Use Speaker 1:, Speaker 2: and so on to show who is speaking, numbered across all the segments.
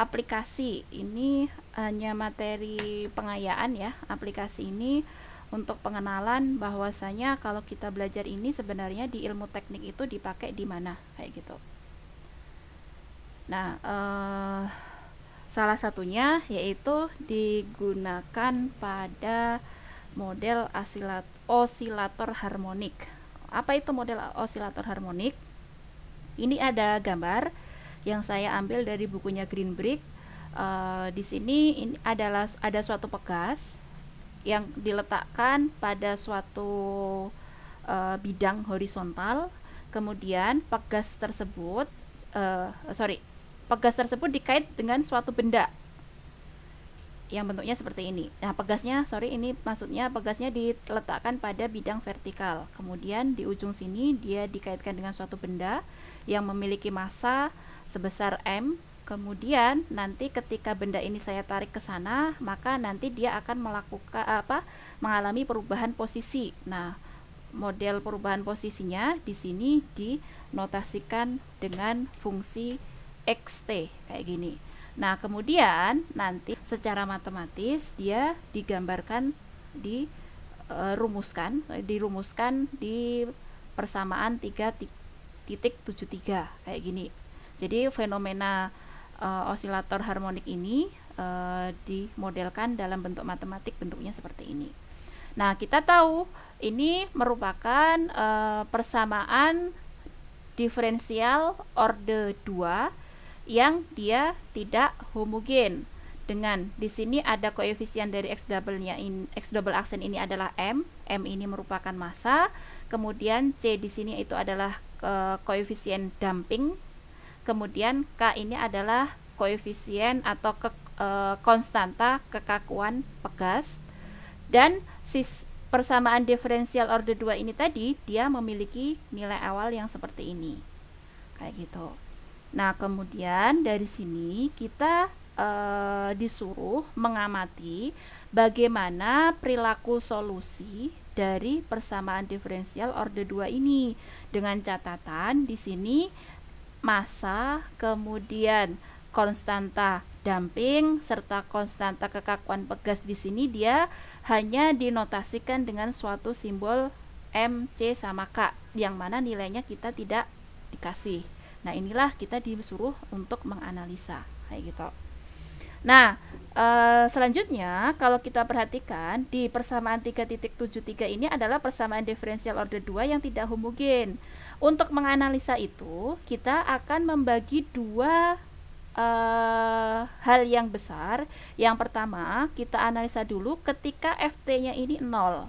Speaker 1: aplikasi ini hanya materi pengayaan ya. Aplikasi ini untuk pengenalan bahwasanya kalau kita belajar ini sebenarnya di ilmu teknik itu dipakai di mana kayak gitu. Nah, salah satunya yaitu digunakan pada model osilator harmonik. Apa itu model osilator harmonik? Ini ada gambar yang saya ambil dari bukunya Green Brick. Di sini ini ada suatu pegas yang diletakkan pada suatu bidang horizontal. Kemudian pegas tersebut dikait dengan suatu benda yang bentuknya seperti ini. Nah, maksudnya pegasnya diletakkan pada bidang vertikal. Kemudian di ujung sini dia dikaitkan dengan suatu benda yang memiliki massa sebesar M. Kemudian nanti ketika benda ini saya tarik ke sana, maka nanti dia akan mengalami perubahan posisi. Nah, model perubahan posisinya di sini dinotasikan dengan fungsi xt kayak gini. Nah, kemudian nanti secara matematis dia dirumuskan di persamaan 3.73 kayak gini. Jadi fenomena osilator harmonik ini dimodelkan dalam bentuk matematik, bentuknya seperti ini. Nah, kita tahu ini merupakan persamaan diferensial orde 2 yang dia tidak homogen. Dengan di sini ada koefisien dari x double aksen ini adalah m ini merupakan massa, kemudian c di sini itu adalah koefisien damping, kemudian k ini adalah koefisien atau konstanta kekakuan pegas, dan persamaan diferensial orde 2 ini tadi dia memiliki nilai awal yang seperti ini kayak gitu. Nah, kemudian dari sini kita disuruh mengamati bagaimana perilaku solusi dari persamaan diferensial orde 2 ini, dengan catatan di sini massa, kemudian konstanta damping serta konstanta kekakuan pegas di sini dia hanya dinotasikan dengan suatu simbol M, C sama K yang mana nilainya kita tidak dikasih. Nah, inilah kita disuruh untuk menganalisa kayak gitu. Nah, selanjutnya kalau kita perhatikan di persamaan 3.73 ini adalah persamaan diferensial orde 2 yang tidak homogen. Untuk menganalisa itu, kita akan membagi dua hal yang besar. Yang pertama, kita analisa dulu ketika FT-nya ini 0.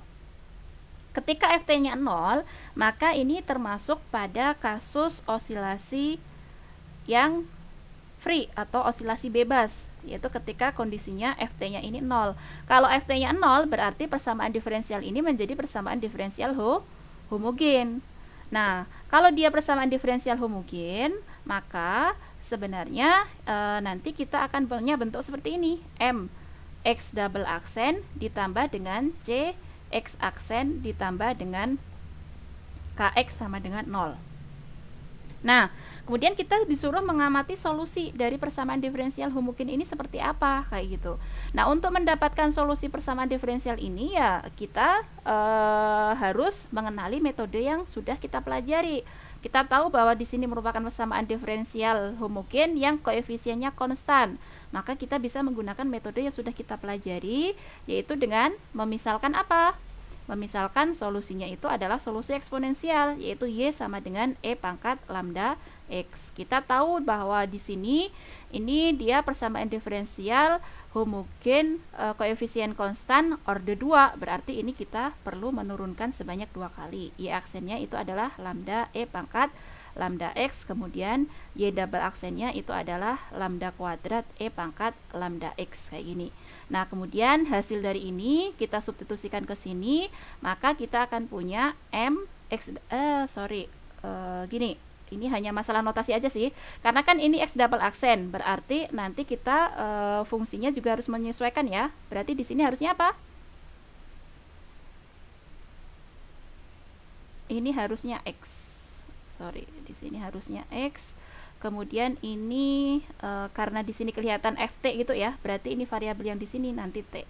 Speaker 1: Ketika FT-nya 0, maka ini termasuk pada kasus osilasi yang free atau osilasi bebas, yaitu ketika kondisinya FT-nya ini 0. Kalau FT-nya 0, berarti persamaan diferensial ini menjadi persamaan diferensial homogen. Nah, kalau dia persamaan diferensial homogen, maka sebenarnya nanti kita akan punya bentuk seperti ini. M X double aksen ditambah dengan C X aksen ditambah dengan Kx sama dengan 0. Nah, kemudian kita disuruh mengamati solusi dari persamaan diferensial homogen ini seperti apa, kayak gitu. Nah, untuk mendapatkan solusi persamaan diferensial ini ya kita harus mengenali metode yang sudah kita pelajari. Kita tahu bahwa di sini merupakan persamaan diferensial homogen yang koefisiennya konstan. Maka kita bisa menggunakan metode yang sudah kita pelajari, yaitu dengan memisalkan apa? Memisalkan solusinya itu adalah solusi eksponensial, yaitu y sama dengan e pangkat lambda x. Kita tahu bahwa di sini ini dia persamaan diferensial homogen koefisien konstan orde 2, berarti ini kita perlu menurunkan sebanyak 2 kali. Y aksennya itu adalah lambda e pangkat lambda x, kemudian y double aksennya itu adalah lambda kuadrat e pangkat lambda x kayak gini. Nah, kemudian hasil dari ini kita substitusikan ke sini, maka kita akan punya m x gini. Ini hanya masalah notasi aja sih, karena kan ini x double aksen, berarti nanti kita fungsinya juga harus menyesuaikan ya. Berarti di sini harusnya apa? Ini harusnya x. Di sini harusnya x. Kemudian ini karena di sini kelihatan ft gitu ya, berarti ini variabel yang di sini nanti t.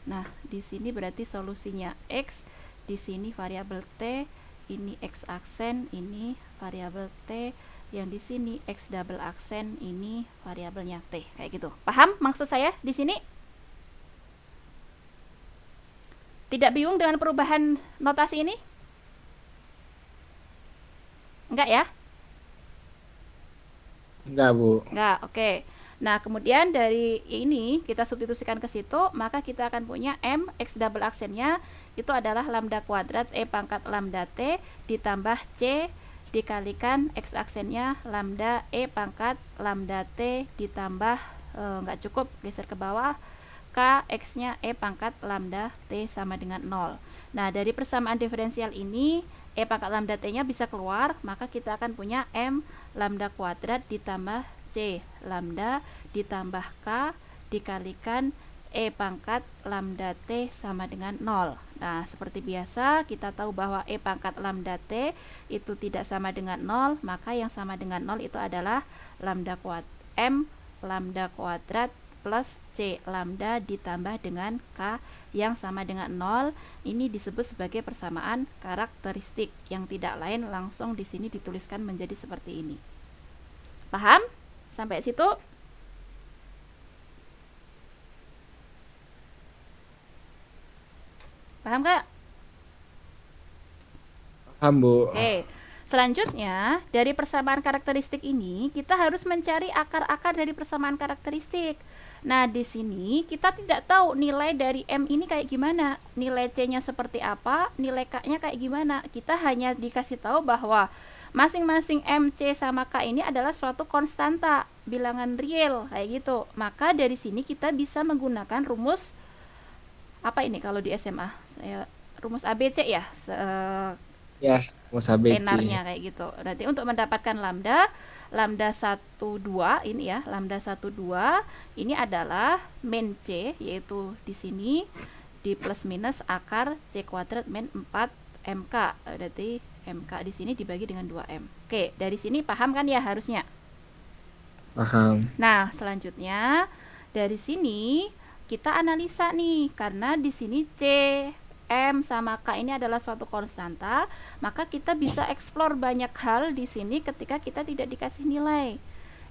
Speaker 1: Nah, di sini berarti solusinya x, di sini variabel t, ini x aksen, ini variabel t, yang di sini x double aksen, ini variabelnya t, kayak gitu. Paham maksud saya di sini? Tidak bingung dengan perubahan notasi ini? Enggak ya?
Speaker 2: Enggak, Bu.
Speaker 1: Enggak, oke. Nah, kemudian dari ini kita substitusikan ke situ, maka kita akan punya M, X double aksennya itu adalah lambda kuadrat E pangkat lambda T ditambah C dikalikan X aksennya lambda E pangkat lambda T ditambah, enggak cukup, geser ke bawah, K X-nya E pangkat lambda T sama dengan 0. Nah, dari persamaan diferensial ini, E pangkat lambda T-nya bisa keluar, maka kita akan punya M lambda kuadrat ditambah C lambda ditambah K dikalikan E pangkat lambda T sama dengan 0. Nah, seperti biasa, kita tahu bahwa E pangkat lambda T itu tidak sama dengan 0, maka yang sama dengan 0 itu adalah lambda kuadrat M lambda kuadrat plus C lambda ditambah dengan K yang sama dengan 0. Ini disebut sebagai persamaan karakteristik, yang tidak lain langsung di sini dituliskan menjadi seperti ini. Paham? Sampai situ? Paham gak?
Speaker 2: Paham, Bu.
Speaker 1: Oke. Selanjutnya, dari persamaan karakteristik ini, kita harus mencari akar-akar dari persamaan karakteristik. Nah, di sini kita tidak tahu nilai dari M ini kayak gimana, nilai C-nya seperti apa, nilai K-nya kayak gimana. Kita hanya dikasih tahu bahwa masing-masing M, C, sama K ini adalah suatu konstanta, bilangan real, kayak gitu. Maka dari sini kita bisa menggunakan rumus, apa ini kalau di SMA? Rumus ABC ya?
Speaker 2: Ya, rumus ABC.
Speaker 1: Enarnya kayak gitu. Berarti untuk mendapatkan lambda 12 ini ya, lambda 12 ini adalah min C, yaitu di sini di plus minus akar C kuadrat min 4 MK. Berarti MK di sini dibagi dengan 2M. Oke, dari sini paham kan ya harusnya?
Speaker 2: Paham.
Speaker 1: Nah, selanjutnya dari sini kita analisa nih, karena di sini C, M sama K ini adalah suatu konstanta, maka kita bisa eksplor banyak hal di sini ketika kita tidak dikasih nilai.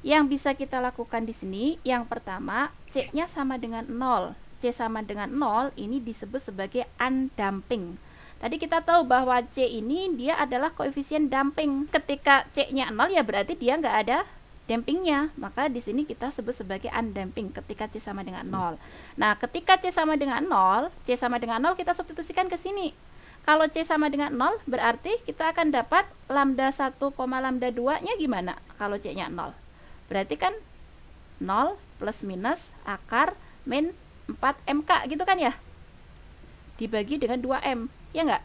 Speaker 1: Yang bisa kita lakukan di sini, yang pertama, C-nya sama dengan 0. C sama dengan 0 ini disebut sebagai undamping. Tadi kita tahu bahwa C ini dia adalah koefisien damping. Ketika C-nya 0 ya berarti dia nggak ada dampingnya, maka di sini kita sebut sebagai undamping ketika C sama dengan 0. Nah, ketika C sama dengan 0, C sama dengan 0 kita substitusikan ke sini. Kalau C sama dengan 0, berarti kita akan dapat lambda 1, lambda 2-nya gimana kalau C-nya 0? Berarti kan 0 plus minus akar min 4MK gitu kan ya? Dibagi dengan 2M, ya nggak?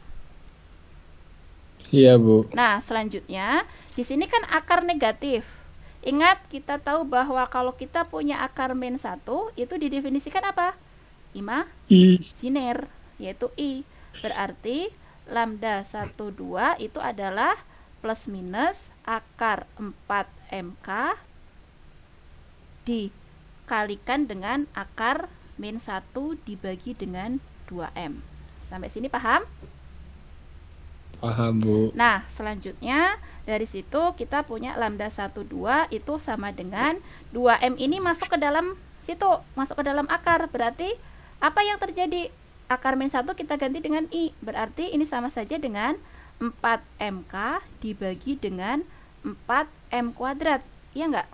Speaker 2: Iya, Bu.
Speaker 1: Nah, selanjutnya, di sini kan akar negatif. Ingat, kita tahu bahwa kalau kita punya akar min 1, itu didefinisikan apa? Imajiner, yaitu I. Berarti lambda 12 itu adalah plus minus akar 4MK dikalikan dengan akar min 1 dibagi dengan 2M. Sampai sini paham?
Speaker 2: Paham, Bu.
Speaker 1: Nah, selanjutnya dari situ kita punya lambda 12 itu sama dengan 2M ini masuk ke dalam situ, masuk ke dalam akar. Berarti apa yang terjadi? Akar min 1 kita ganti dengan I. Berarti ini sama saja dengan 4MK dibagi dengan 4M kuadrat. Iya enggak?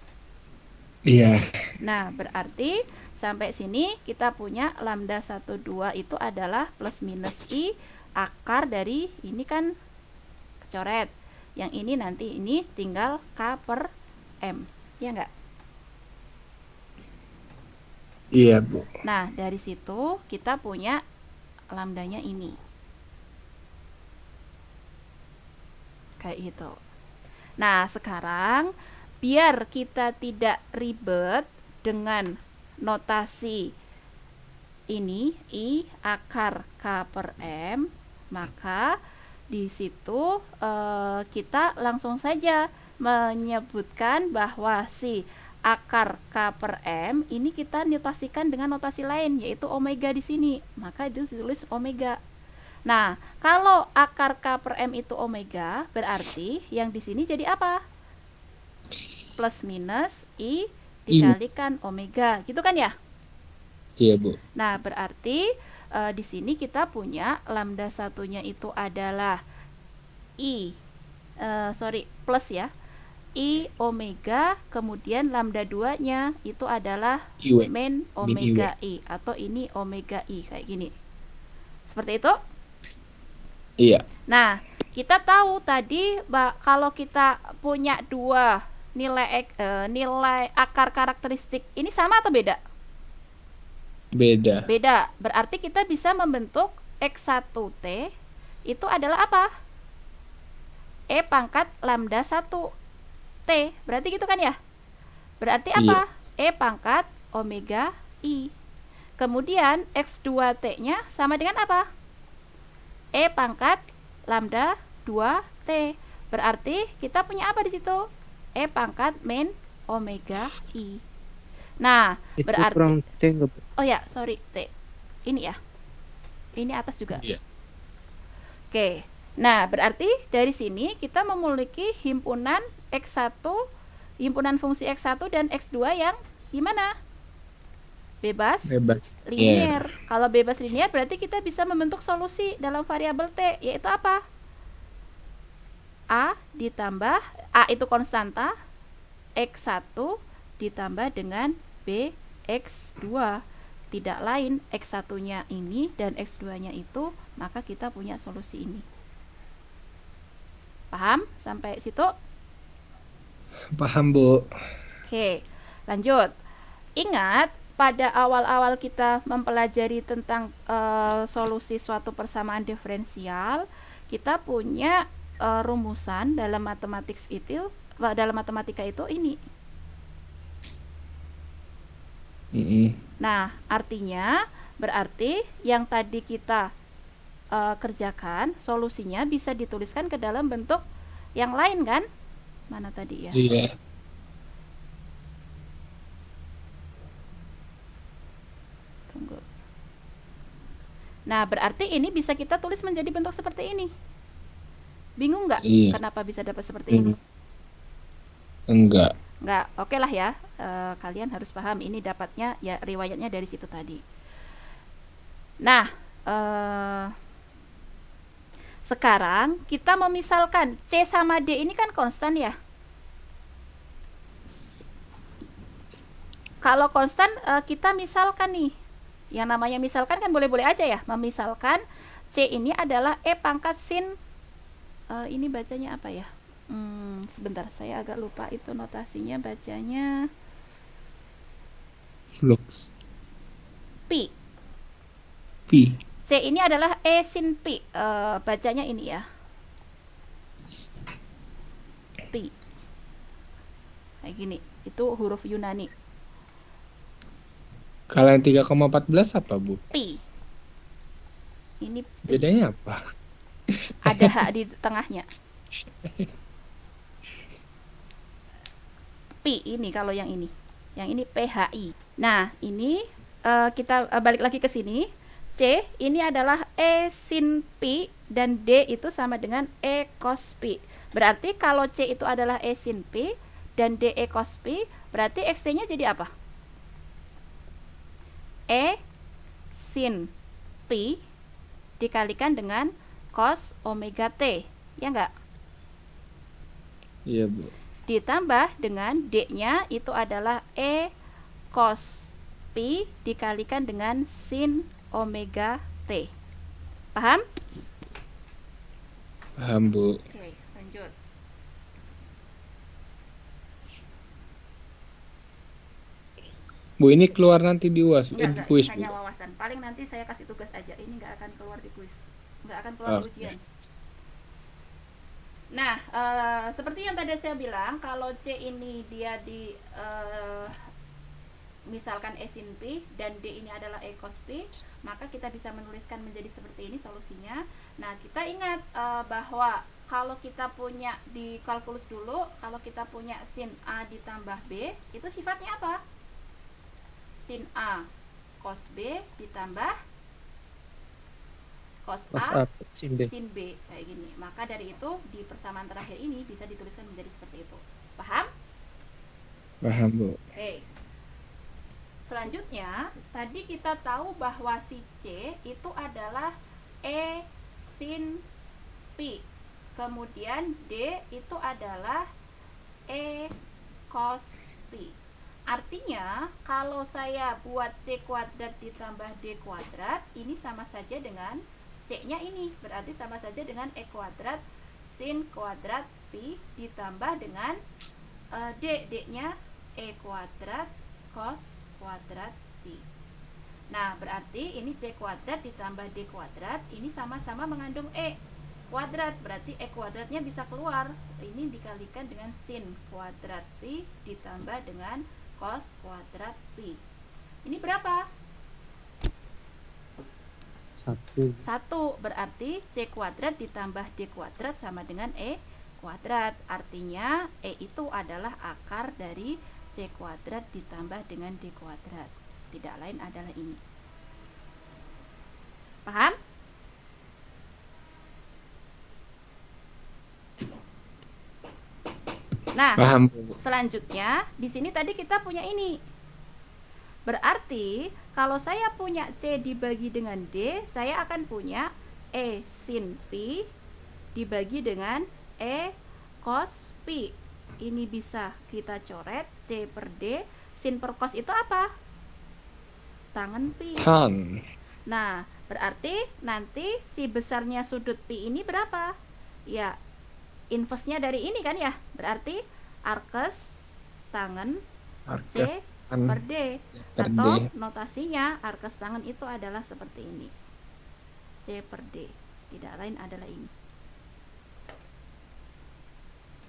Speaker 2: Iya.
Speaker 1: Nah, berarti sampai sini kita punya lambda 12 itu adalah plus minus I akar dari ini kan kecoret. Yang ini nanti ini tinggal K per M. Ya enggak?
Speaker 2: Iya, Bu.
Speaker 1: Nah, dari situ kita punya lambdanya ini. Kayak gitu. Nah, sekarang biar kita tidak ribet dengan notasi ini I akar K per M, Maka di situ kita langsung saja menyebutkan bahwa si akar K per M ini kita notasikan dengan notasi lain, yaitu omega di sini. Maka itu ditulis omega. Nah, kalau akar K per M itu omega, berarti yang di sini jadi apa? Plus minus I dikalikan omega, gitu kan ya?
Speaker 2: Iya, Bu.
Speaker 1: Nah, berarti di sini kita punya lambda satunya itu adalah plus ya, I omega, kemudian lambda 2-nya itu adalah
Speaker 2: IW.
Speaker 1: min omega I, atau ini omega I, kayak gini. Seperti itu?
Speaker 2: Iya.
Speaker 1: Nah, kita tahu tadi kalau kita punya dua nilai akar karakteristik, ini sama atau beda?
Speaker 2: Beda.
Speaker 1: Beda. Berarti kita bisa membentuk X1T itu adalah apa? E pangkat lambda 1T. Berarti gitu kan ya? Berarti apa? E pangkat omega I. Kemudian X2T-nya sama dengan apa? E pangkat lambda 2T. Berarti kita punya apa di situ? E pangkat min omega I. Nah,
Speaker 3: Itu
Speaker 1: berarti
Speaker 3: kurang T nggak, Bu?
Speaker 1: oh ya, sorry, T. Ini ya. Ini atas juga.
Speaker 2: Iya.
Speaker 1: Oke. Nah, berarti dari sini kita memiliki himpunan X1, himpunan fungsi X1 dan X2 yang gimana? Bebas linier. Kalau bebas linier berarti kita bisa membentuk solusi dalam variabel T, yaitu apa? A ditambah A itu konstanta, X1 ditambah dengan B X2, tidak lain X1-nya ini dan X2-nya itu, maka kita punya solusi ini. Paham sampai situ?
Speaker 2: Paham, Bu.
Speaker 1: Oke, lanjut. Ingat pada awal-awal kita mempelajari tentang solusi suatu persamaan diferensial, kita punya rumusan dalam matematika itu ini. Nah, artinya berarti yang tadi kita kerjakan, solusinya bisa dituliskan ke dalam bentuk yang lain kan? Mana tadi ya?
Speaker 2: Iya.
Speaker 1: Tunggu. Nah, berarti ini bisa kita tulis menjadi bentuk seperti ini. Bingung nggak?
Speaker 2: Iya.
Speaker 1: Kenapa bisa dapat seperti ini?
Speaker 2: Enggak.
Speaker 1: Enggak, oke lah ya. Kalian harus paham ini dapatnya ya riwayatnya dari situ tadi. Nah, sekarang kita memisalkan C sama D ini kan konstan ya. Kalau konstan kita misalkan nih, yang namanya misalkan kan boleh-boleh aja ya. Memisalkan C ini adalah E pangkat sin, ini bacanya apa ya? Sebentar, saya agak lupa itu notasinya, bacanya
Speaker 2: Flux.
Speaker 1: Pi. C ini adalah E sin Pi, bacanya ini ya, Pi, kayak gini. Itu huruf Yunani.
Speaker 2: Kalau yang 3,14 apa, Bu?
Speaker 1: Pi. Ini Pi.
Speaker 2: Bedanya apa?
Speaker 1: Ada H di tengahnya. Pi ini kalau yang ini PHI. Nah, ini kita balik lagi ke sini. C ini adalah E sin Pi dan D itu sama dengan E cos Pi. Berarti kalau C itu adalah E sin Pi dan D E cos Pi, berarti XT-nya jadi apa? E sin Pi dikalikan dengan cos omega T, ya enggak?
Speaker 2: Iya, Bu.
Speaker 1: Ditambah dengan D-nya itu adalah E cos Pi dikalikan dengan sin omega T. Paham?
Speaker 2: Paham, Bu.
Speaker 1: Oke, lanjut.
Speaker 2: Bu, ini keluar nanti di UAS, di
Speaker 1: Enggak,
Speaker 2: kuis,
Speaker 1: hanya
Speaker 2: Bu.
Speaker 1: wawasan. Paling nanti saya kasih tugas aja. Ini nggak akan keluar di kuis, nggak akan keluar di
Speaker 2: Oke.
Speaker 1: ujian. Nah, seperti yang tadi saya bilang, kalau C ini dia misalkan E sin P dan D ini adalah E cos P, maka kita bisa menuliskan menjadi seperti ini solusinya. Nah, kita ingat bahwa kalau kita punya di kalkulus dulu, kalau kita punya sin A ditambah B, itu sifatnya apa? Sin A cos B ditambah cos A
Speaker 2: sin B.
Speaker 1: sin B, kayak gini. Maka dari itu di persamaan terakhir ini bisa dituliskan menjadi seperti itu. Paham?
Speaker 2: Paham, Bu.
Speaker 1: Oke. Selanjutnya, tadi kita tahu bahwa si C itu adalah E sin P. Kemudian D itu adalah E cos P. Artinya, kalau saya buat C kuadrat ditambah D kuadrat, ini sama saja dengan C-nya ini. Berarti sama saja dengan E kuadrat sin kuadrat P ditambah dengan D. D-nya E kuadrat cos kuadrat P. Nah, berarti ini C kuadrat ditambah D kuadrat, ini sama-sama mengandung E kuadrat, berarti E kuadratnya bisa keluar. Ini dikalikan dengan sin kuadrat P ditambah dengan cos kuadrat P. Ini berapa? 1. Berarti C kuadrat ditambah D kuadrat sama dengan E kuadrat. Artinya E itu adalah akar dari C kuadrat ditambah dengan D kuadrat. Tidak lain adalah ini. Paham? Nah,
Speaker 2: Paham.
Speaker 1: selanjutnya di sini tadi kita punya ini. Berarti kalau saya punya C dibagi dengan D, saya akan punya E sin P dibagi dengan E cos P. Ini bisa kita coret C per D. Sin per cos itu apa? Tangen Pi.
Speaker 2: Tan.
Speaker 1: Nah, berarti nanti si besarnya sudut Pi ini berapa? Ya, inversenya dari ini kan ya. Berarti arkes tangen C
Speaker 2: Arkes
Speaker 1: per D.
Speaker 2: per
Speaker 1: Atau
Speaker 2: D.
Speaker 1: notasinya arkes tangen itu adalah seperti ini. C per D. Tidak lain adalah ini.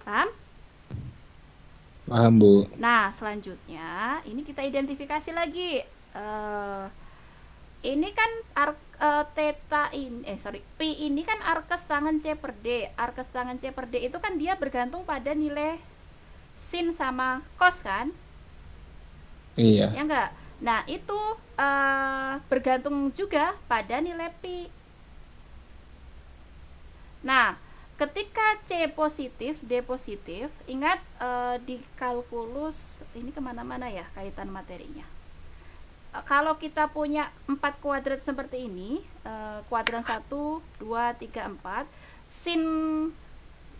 Speaker 1: Paham?
Speaker 2: Paham, Bu.
Speaker 1: Nah, selanjutnya ini kita identifikasi lagi. Ini kan theta ini, P ini kan arkes tangen C per D. Arkes tangen C per D itu kan dia bergantung pada nilai sin sama cos kan?
Speaker 2: Iya.
Speaker 1: Ya enggak? Nah, itu bergantung juga pada nilai P. Nah, ketika C positif, D positif, ingat di kalkulus ini kemana-mana ya kaitan materinya. Kalau kita punya 4 kuadrat seperti ini, kuadran 1, 2, 3, 4, sin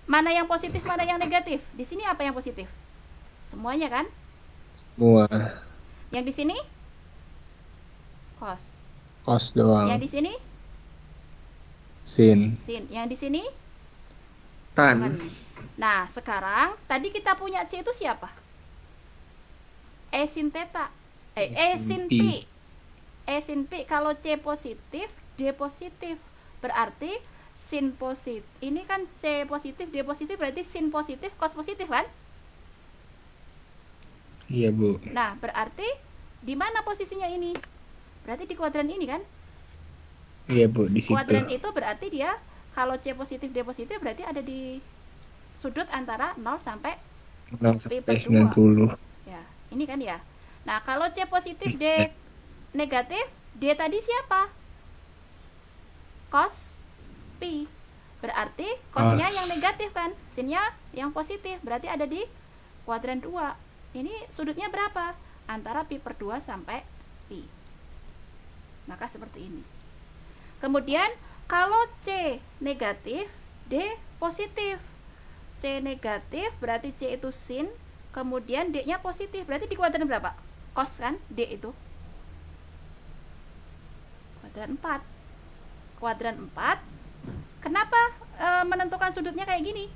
Speaker 1: mana yang positif, mana yang negatif? Di sini apa yang positif? Semuanya kan?
Speaker 2: Semua.
Speaker 1: Yang di sini cos.
Speaker 2: Cos doang.
Speaker 1: Yang di sini
Speaker 2: Sin.
Speaker 1: sin. Yang di sini
Speaker 2: Tan.
Speaker 1: Nah, sekarang tadi kita punya C itu siapa? E sin theta. E sin P. E sin P. Kalau C positif, D positif. Berarti sin positif. Ini kan C positif, D positif, berarti sin positif, cos positif kan?
Speaker 2: Iya, Bu.
Speaker 1: Nah, berarti di mana posisinya ini? Berarti di kuadran ini kan?
Speaker 2: Iya, Bu, di situ.
Speaker 1: Kuadran itu berarti dia kalau C positif, D positif berarti ada di sudut antara 0 sampai
Speaker 2: 0
Speaker 1: P
Speaker 2: sampai
Speaker 1: per 2.
Speaker 2: 90.
Speaker 1: Ya, ini kan ya. Nah, kalau C positif, D negatif, D tadi siapa? Cos P. Berarti cosnya yang negatif kan? Sinnya yang positif. Berarti ada di kuadran 2. Ini sudutnya berapa? Antara Pi per 2 sampai Pi. Maka seperti ini. Kemudian kalau C negatif, D positif. C negatif berarti C itu sin, kemudian D-nya positif. Berarti di kuadran berapa? Cos kan? D itu. Kuadran 4. Kuadran 4. Kenapa menentukan sudutnya kayak gini?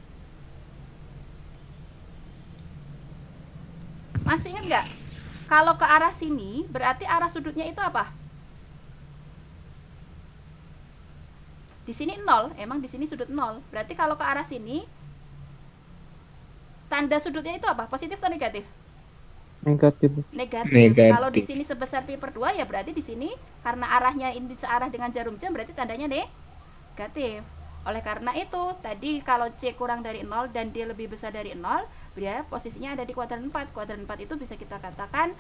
Speaker 1: Masih ingat nggak? Kalau ke arah sini, berarti arah sudutnya itu apa? Di sini 0, emang di sini sudut 0. Berarti kalau ke arah sini, tanda sudutnya itu apa? Positif atau negatif?
Speaker 3: Negatif.
Speaker 1: Negatif. Kalau di
Speaker 2: Negatif.
Speaker 1: sini sebesar pi per 2 ya berarti di sini karena arahnya ini searah dengan jarum jam berarti tandanya negatif. Oleh karena itu, tadi kalau C kurang dari 0 dan D lebih besar dari 0, dia posisinya ada di kuadran 4. Kuadran 4 itu bisa kita katakan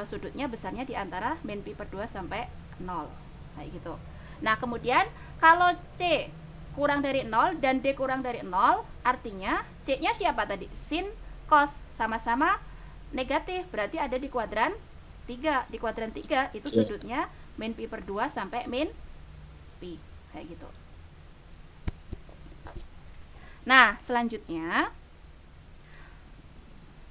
Speaker 1: sudutnya besarnya di antara min pi per 2 sampai 0. Kayak gitu. Nah, kemudian kalau C kurang dari 0 dan D kurang dari 0, artinya C-nya siapa tadi? Sin, cos, sama-sama negatif, berarti ada di kuadran 3. Di kuadran 3 itu sudutnya min pi per 2 sampai min pi. Kayak gitu. Nah, selanjutnya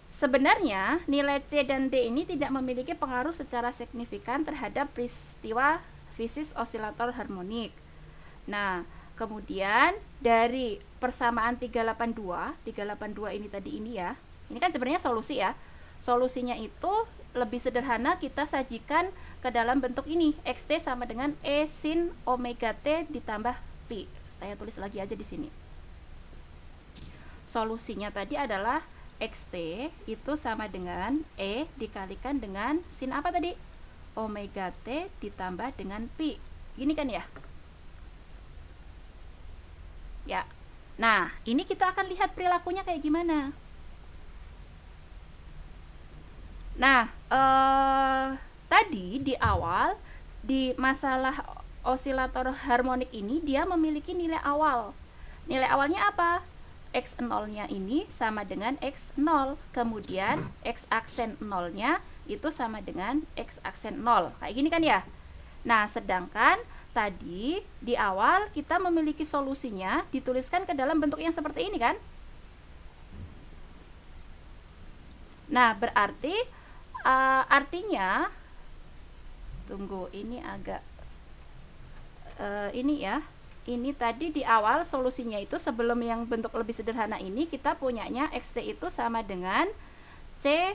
Speaker 1: sebenarnya nilai C dan D ini tidak memiliki pengaruh secara signifikan terhadap peristiwa fisis osilator harmonik. Nah, kemudian dari persamaan 382 ini tadi ini ya. Ini kan sebenarnya solusi ya. Solusinya itu lebih sederhana kita sajikan ke dalam bentuk ini. XT sama dengan E sin omega T ditambah pi. Saya tulis lagi aja di sini. Solusinya tadi adalah XT itu sama dengan E dikalikan dengan sin apa tadi? Omega T ditambah dengan pi. Gini kan ya? Ya. Nah, ini kita akan lihat perilakunya kayak gimana. Nah, tadi di awal di masalah osilator harmonik ini dia memiliki nilai awal. Nilai awalnya apa? X0-nya ini sama dengan X0. Kemudian X aksen 0-nya itu sama dengan X aksen 0. Kayak gini kan ya? Nah, sedangkan tadi di awal kita memiliki solusinya dituliskan ke dalam bentuk yang seperti ini kan? Nah, berarti artinya tunggu ini agak ini ya. Ini tadi di awal solusinya itu sebelum yang bentuk lebih sederhana ini kita punyanya XT itu sama dengan C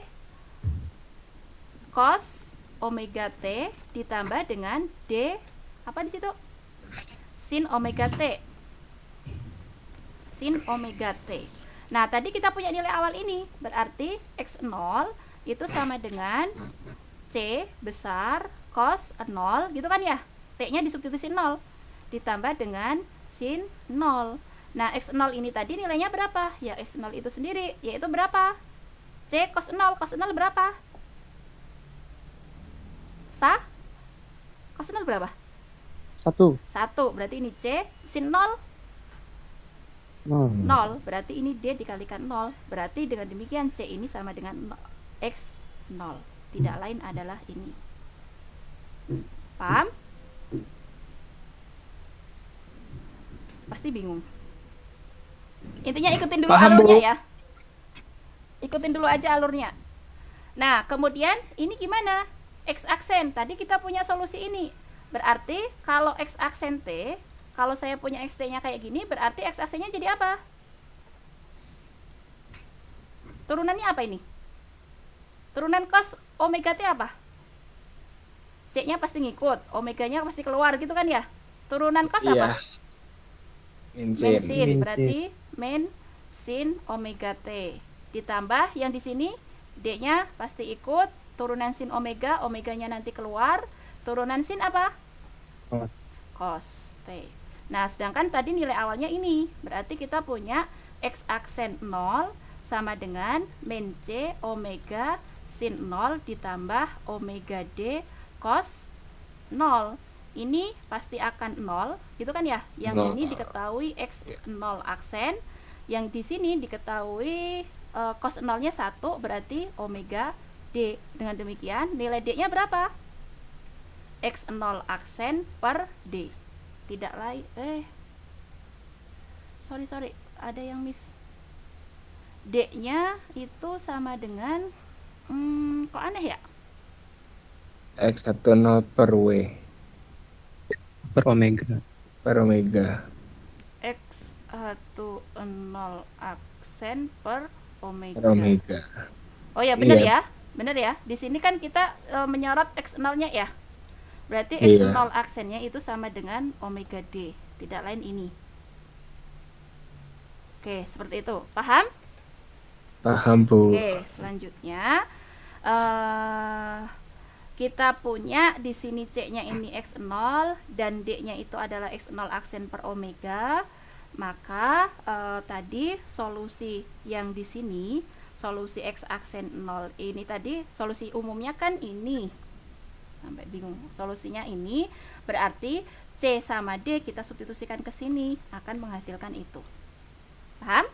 Speaker 1: cos omega T ditambah dengan D apa di situ? Sin omega T. Sin omega T. Nah, tadi kita punya nilai awal ini, berarti X0 itu sama dengan C besar cos 0 gitu kan ya? T-nya disubstitusi 0 ditambah dengan sin 0. Nah, X0 ini tadi nilainya berapa? Ya, X0 itu sendiri, yaitu berapa? C cos 0. Cos 0 berapa? Cos 0 berapa?
Speaker 3: 1.
Speaker 1: 1. Berarti ini C sin 0. 0. Berarti ini D dikalikan 0. Berarti dengan demikian C ini sama dengan X0. Tidak lain adalah ini. Paham? Pasti bingung. Intinya ikutin dulu
Speaker 2: Paham,
Speaker 1: alurnya
Speaker 2: Bu.
Speaker 1: ya. Ikutin dulu aja alurnya. Nah, kemudian ini gimana? X aksen. Tadi kita punya solusi ini. Berarti kalau X aksen T, kalau saya punya XT-nya kayak gini, berarti X aksennya jadi apa? Turunannya apa ini? Turunan cos omega T apa? C-nya pasti ngikut, omega-nya pasti keluar gitu kan ya? Turunan cos apa?
Speaker 2: Min
Speaker 1: Min
Speaker 2: sin.
Speaker 1: sin,
Speaker 3: Min
Speaker 1: berarti min sin omega T. Ditambah yang di sini D-nya pasti ikut, turunan sin omega, omeganya nanti keluar, turunan sin apa?
Speaker 3: Cos.
Speaker 1: Cos T. Nah, sedangkan tadi nilai awalnya ini, berarti kita punya X aksen 0 sama dengan min C omega sin 0 ditambah omega D cos 0. Ini pasti akan 0, gitu kan ya? Yang
Speaker 2: 0.
Speaker 1: ini diketahui X0 aksen, yang di sini diketahui cos 0-nya 1, berarti omega D. Dengan demikian, nilai D-nya berapa? X0 aksen per D. Tidak lain, sorry, ada yang miss. D-nya itu sama dengan, kok aneh ya?
Speaker 2: X10 per W
Speaker 3: Per omega.
Speaker 2: per omega.
Speaker 1: X10 aksen per omega.
Speaker 2: Per omega.
Speaker 1: Oh ya, benar
Speaker 2: Iya.
Speaker 1: ya. Benar ya. Di sini kan kita menyorot X0-nya ya. Berarti
Speaker 2: Iya.
Speaker 1: X0 aksennya itu sama dengan omega D. Tidak lain ini. Oke, seperti itu. Paham?
Speaker 2: Paham, Bu.
Speaker 1: Oke, selanjutnya eh, kita punya di sini C-nya ini X0 dan D-nya itu adalah X0 aksen per omega, maka tadi solusi yang di sini, solusi X aksen 0 ini tadi solusi umumnya kan ini. Sampai bingung. Solusinya ini berarti C sama D kita substitusikan ke sini akan menghasilkan itu. Paham?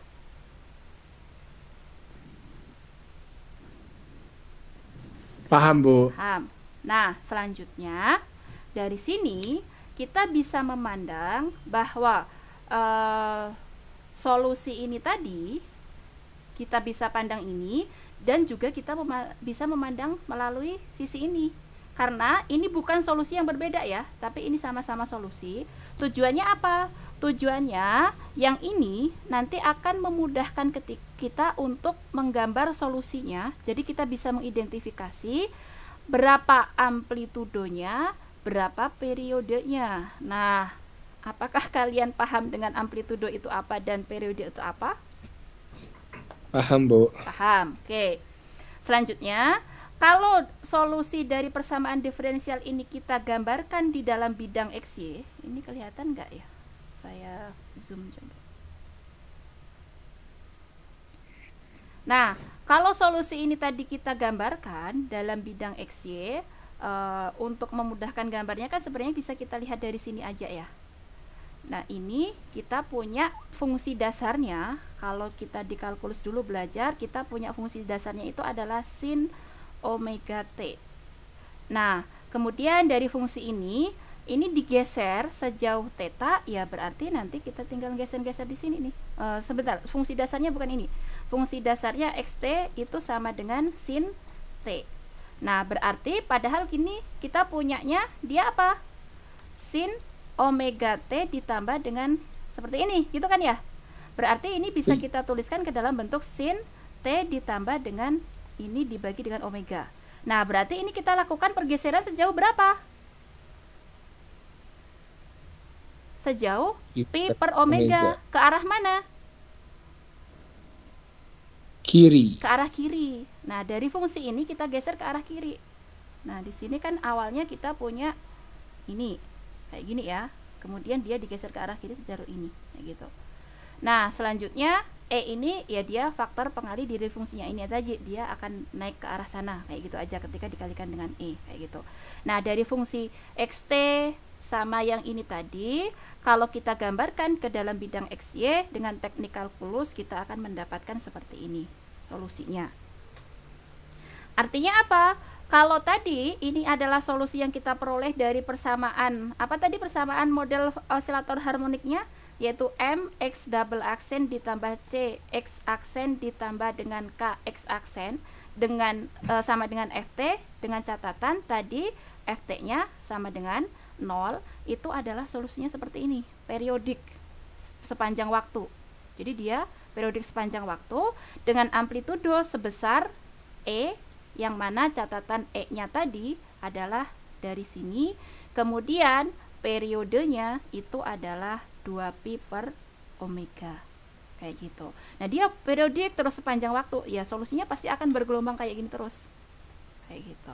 Speaker 2: Paham, Bu.
Speaker 1: Paham. Nah, selanjutnya dari sini kita bisa memandang bahwa solusi ini tadi kita bisa pandang ini dan juga kita bisa memandang melalui sisi ini. Karena ini bukan solusi yang berbeda ya, tapi ini sama-sama solusi. Tujuannya apa? Tujuannya yang ini nanti akan memudahkan kita untuk menggambar solusinya. Jadi kita bisa mengidentifikasi berapa amplitudonya, berapa periodenya. Nah, apakah kalian paham dengan amplitudo itu apa dan periode itu apa?
Speaker 2: Paham, Bu.
Speaker 1: Paham. Oke. Selanjutnya, kalau solusi dari persamaan diferensial ini kita gambarkan di dalam bidang XY, ini kelihatan nggak ya? Saya zoom coba. Nah, kalau solusi ini tadi kita gambarkan dalam bidang XY, untuk memudahkan gambarnya kan sebenarnya bisa kita lihat dari sini aja ya. Nah, ini kita punya fungsi dasarnya. Kalau kita di kalkulus dulu belajar, kita punya fungsi dasarnya itu adalah sin omega t. Nah, kemudian dari fungsi ini digeser sejauh theta, ya berarti nanti kita tinggal geser-geser di sini nih. Sebentar, fungsi dasarnya bukan ini. Fungsi dasarnya xt itu sama dengan sin t. Nah, berarti padahal gini kita punyanya dia apa? Sin omega t ditambah dengan seperti ini, gitu kan ya? Berarti ini bisa kita tuliskan ke dalam bentuk sin t ditambah dengan ini dibagi dengan omega. Nah, berarti ini kita lakukan pergeseran sejauh berapa? Sejauh pi per omega. Ke arah mana?
Speaker 2: Kiri.
Speaker 1: Ke arah kiri. Nah, dari fungsi ini kita geser ke arah kiri. Nah, di sini kan awalnya kita punya ini kayak gini ya. Kemudian dia digeser ke arah kiri sejauh ini, kayak gitu. Nah, selanjutnya E ini ya dia faktor pengalih dari fungsinya ini aja, dia akan naik ke arah sana, kayak gitu aja ketika dikalikan dengan E, kayak gitu. Nah, dari fungsi xt sama yang ini tadi, kalau kita gambarkan ke dalam bidang XY dengan teknik kalkulus, kita akan mendapatkan seperti ini solusinya. Artinya apa? Kalau tadi ini adalah solusi yang kita peroleh dari persamaan, apa tadi persamaan model osilator harmoniknya? Yaitu M X double aksen ditambah C X aksen ditambah dengan K X aksen dengan sama dengan FT, dengan catatan tadi FT-nya sama dengan 0. Itu adalah solusinya seperti ini, periodik sepanjang waktu. Jadi dia periodik sepanjang waktu dengan amplitudo sebesar E, yang mana catatan E-nya tadi adalah dari sini. Kemudian periodenya itu adalah 2pi per omega, kayak gitu. Nah, dia periodik terus sepanjang waktu, ya solusinya pasti akan bergelombang kayak gini terus, kayak gitu.